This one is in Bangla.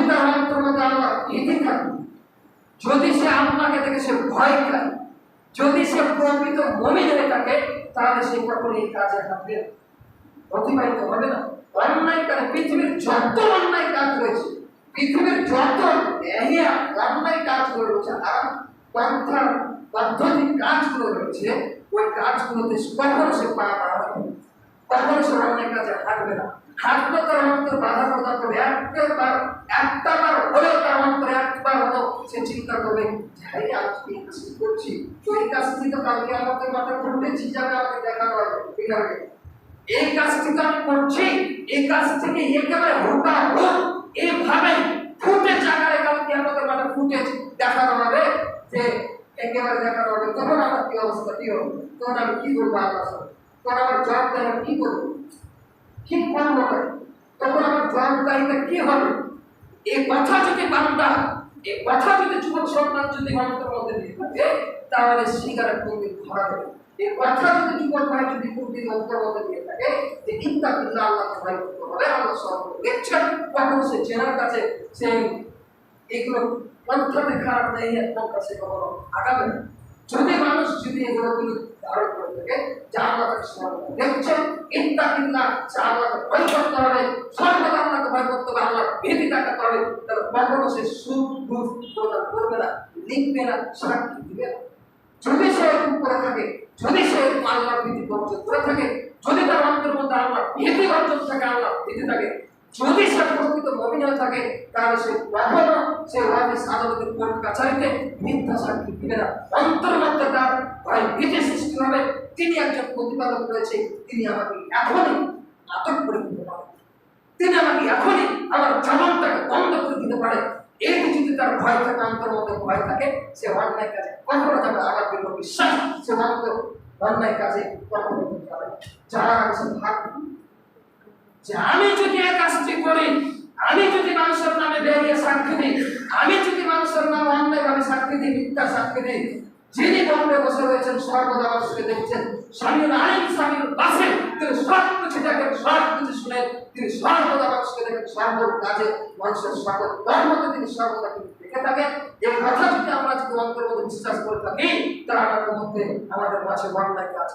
তার অন্তর মধ্যে আল্লাহ ভীতি থাকে, যদি সে আল্লাহকে দেখে সে ভয় খায়, যদি সে প্রকৃত মুমিন হয়ে থাকে, তাহলে সে কখনো এই কাজে হাঁটবে না, অতিবাহিত হবে না। অন্যায় কাজে পৃথিবীর যত অন্যায় কাজ রয়েছে, পৃথিবীর যত অন্যায় কাজগুলো রয়েছে আর পন্থা পদ্ধতি কাজগুলো রয়েছে, ওই কাজগুলোতে কখনো সে পা বাড়াবে না, কখনো সে অন্যায় কাজে হাঁটবে না। হাঁটলে তার অন্তর বাধা প্রদান করবে, একটাবার হলেও তার অন্তর একবার হলেও সে চিন্তা করবে যে আজকে এই কাজটি করছি, এই কাজটি তো কালকে আমাদের মাথায় ঘটেছি, যাবে আমাকে দেখা হবে, ঠিক আছে এই কাজটি তো আমি করছি, এই কাজ থেকে একেবারে হুটা হুট এইভাবে ফুটে জায়গায় কালকে আমাদের মাথায় ফুটে দেখানো হবে, যে একেবারে দেখানো হবে, তখন আমার কি অবস্থা কি হবে, তখন আমি কি করবো আল্লাহ সাথে, তখন আমার জবাবদারি কি করবো, কি করবো, তখন আমার জবাবদারিটা কি হবে। এই কথা যদি বান্দা, এই কথা যদি যুবক সন্তান যদি মানুষের মধ্যে দিয়ে থাকে, তাহলে সিগারেট কোনদিন ধরা দেবে। এই কথা যদি যুবক ভাই যদি কোনদিন অন্তর মধ্যে দিয়ে থাকে যে ইত্তাকিল্লাহ, আল্লাহকে ভয় করতে হবে, আল্লাহ সর্ব দেখছেন, কখন সে জেনার কাছে সে এগুলো পন্থাতে খারাপ নেই, পন্থা সে কখনো আগাবে না। যদি মানুষ যদি এগুলো তুমি ধারণ করে থাকে যে আল্লাহকে সর্ব দেখছেন, ইত্তাকিল্লাহ, যে আল্লাহকে ভয় করতে হবে, সর্বদা আল্লাহকে ভয় করতে হবে, আল্লাহর ভীতি দেখাতে হবে, তাহলে কখনো সে সুদ ঘুষ প্রদান করবে না, লিখবে না, সাক্ষী দিবে না। যদি সে এরকম করে থাকে, যদি সে এরকম আল্লাহর ভীতি বর্জন করে থাকে, যদি তার অন্তরের মধ্যে আল্লাহর ভীতি বর্জন থাকে, আল্লাহর ভীতি থাকে, যদি সে প্রকৃত মুমিন হয়ে থাকে, তাহলে সে কখনো সে ওয়াজিস আদালতের কোর্ট কাছারিতে মিথ্যা সাক্ষী দিবে না। অন্তরের মধ্যে তার ভয় ভীতি সৃষ্টি হবে, তিনি একজন প্রতিপালক রয়েছে, তিনি আমাকে এখনই আটক করে দিতে পারেন, তিনি আমাকে এখনই আমার জবানটাকে বন্ধ করে দিতে পারে। এই যদি তার ভয় থাকে, অন্তরের মধ্যে ভয় থাকে, সে অন্যায় কাজে কখনো যাবে, আবার দৃঢ় বিশ্বাস সে অন্যায় কাজে কখনো যাবে। যারা আছে ভাগ যে আমি যদি এক কাজটি করি, আমি যদি মানুষের নামে বেরিয়ে সাক্ষী দিই, আমি যদি মানুষের নামে অন্যায়ভাবে সাক্ষী দিই, মিথ্যা সাক্ষী দিই, যিনি বন্ধে বসে রয়েছেন সর্বদা মানুষকে দেখছেন, স্বামীর আইন স্বামীর বাসে তিনি সব কিছু দেখেন, সব কিছু শুনেন, তিনি সর্বদা মানুষকে দেখেন, সর্ব কাজে মানুষের সকল কর্মকে তিনি সর্বদা কিন্তু দেখে থাকেন। এই কথা যদি আমরা যদি অন্তরের মধ্যে বিশ্বাস করে থাকি, তাহলে আমাদের মধ্যে আমাদের মাঝে অন্যায় কাজ